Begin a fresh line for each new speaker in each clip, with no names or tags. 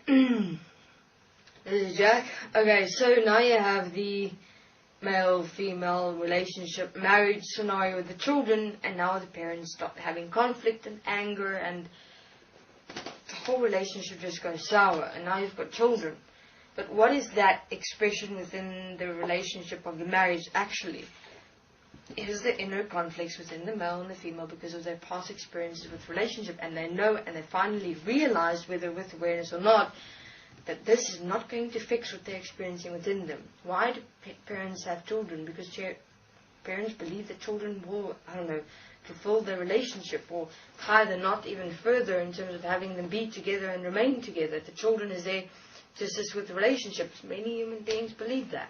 This is Jack. Okay, so now you have the male-female relationship marriage scenario with the children, and now the parents start having conflict and anger, and the whole relationship just goes sour, and now you've got children. But what is that expression within the relationship of the marriage actually? It is the inner conflicts within the male and the female because of their past experiences with relationship, and they know and they finally realize, whether with awareness or not, that this is not going to fix what they're experiencing within them. Why do parents have children? Because parents believe that children will, fulfill their relationship or tie the knot even further in terms of having them be together and remain together. The children is there to assist with the relationships. Many human beings believe that.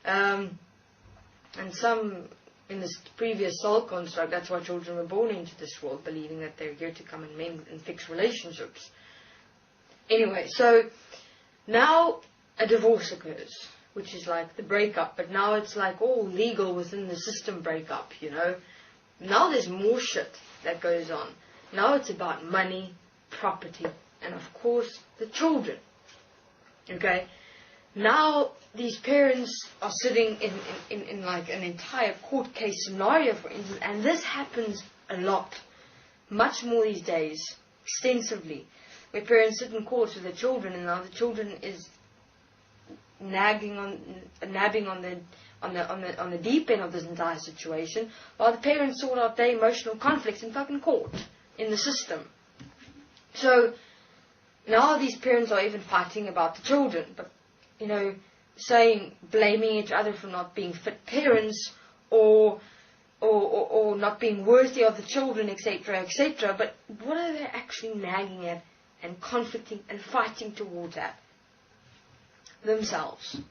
And some, in this previous soul construct, that's why children were born into this world, believing that they're here to come and mend and fix relationships. Anyway, so now a divorce occurs, which is like the breakup, but now it's like all legal within the system breakup, Now there's more shit that goes on. Now it's about money, property, and of course the children. Okay? Now these parents are sitting in like an entire court case scenario, for instance, and this happens a lot, much more these days, extensively, where parents sit in court with their children, and now the children is nabbing on the deep end of this entire situation, while the parents sort out their emotional conflicts in fucking court, in the system. So now these parents are even fighting about the children, but blaming each other for not being fit parents or not being worthy of the children, etc., etc. But what are they actually nagging at and conflicting and fighting towards at? Themselves.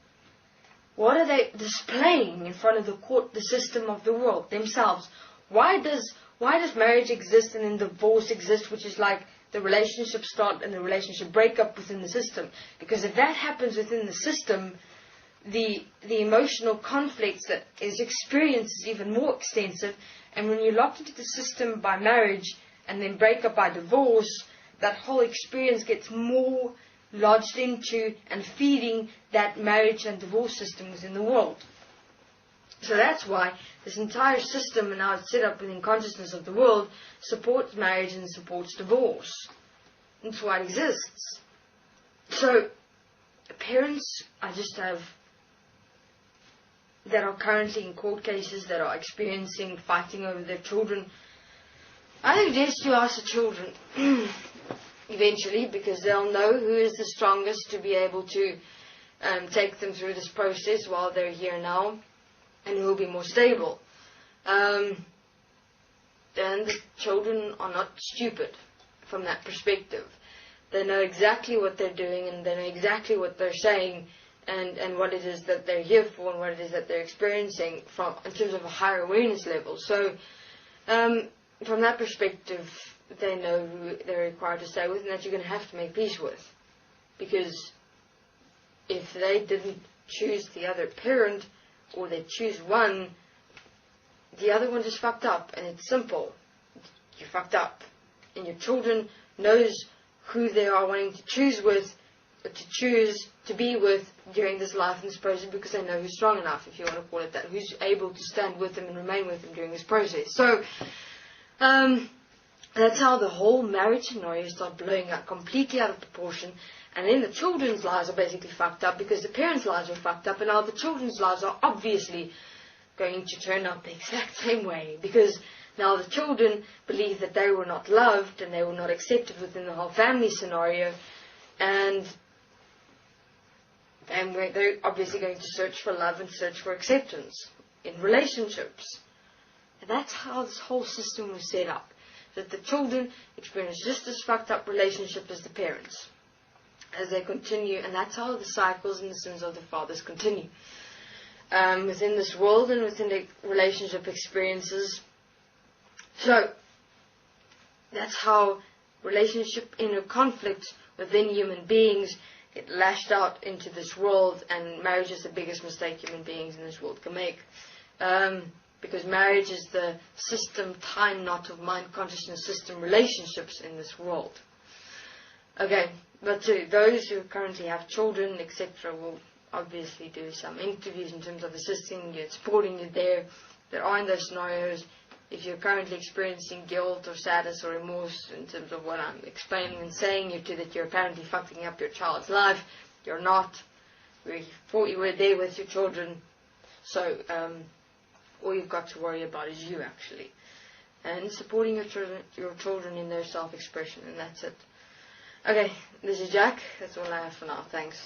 What are they displaying in front of the court, the system of the world? Themselves. Why does marriage exist and then divorce exist, which is like the relationship start and the relationship break up within the system? Because if that happens within the system, the emotional conflicts that is experienced is even more extensive. And when you're locked into the system by marriage and then break up by divorce, that whole experience gets more lodged into and feeding that marriage and divorce system within the world. So that's why this entire system, and how it's set up within consciousness of the world, supports marriage and supports divorce. That's why it exists. So parents that are currently in court cases, that are experiencing fighting over their children, I think it's to ask the children eventually, because they'll know who is the strongest to be able to take them through this process while they're here now, and who will be more stable. And the children are not stupid from that perspective. They know exactly what they're doing, and they know exactly what they're saying, and what it is that they're here for, and what it is that they're experiencing in terms of a higher awareness level. So from that perspective, they know who they're required to stay with, and that you're going to have to make peace with. Because if they didn't choose the other parent, or they choose one, the other one just fucked up, and it's simple. You're fucked up. And your children knows who they are wanting to choose with, or to choose to be with during this life and this process, because they know who's strong enough, if you want to call it that, who's able to stand with them and remain with them during this process. So, that's how the whole marriage scenario starts blowing up completely out of proportion, and then the children's lives are basically fucked up because the parents' lives are fucked up, and now the children's lives are obviously going to turn out the exact same way, because now the children believe that they were not loved and they were not accepted within the whole family scenario, and they're obviously going to search for love and search for acceptance in relationships. And that's how this whole system was set up, that the children experience just as fucked up relationship as the parents as they continue, and that's how the cycles and the sins of the fathers continue within this world and within the relationship experiences. So that's how relationship inner conflict within human beings get lashed out into this world, and marriage is the biggest mistake human beings in this world can make. Because marriage is the system, time knot of mind, consciousness system relationships in this world. Okay, But to those who currently have children, etc., will obviously do some interviews in terms of assisting you, supporting you there. There are in those scenarios. If you're currently experiencing guilt or sadness or remorse in terms of what I'm explaining and saying you to, that you're currently fucking up your child's life, you're not. We thought you were there with your children. So all you've got to worry about is you, actually. And supporting your children in their self-expression, and that's it. Okay, this is Jack. That's all I have for now. Thanks.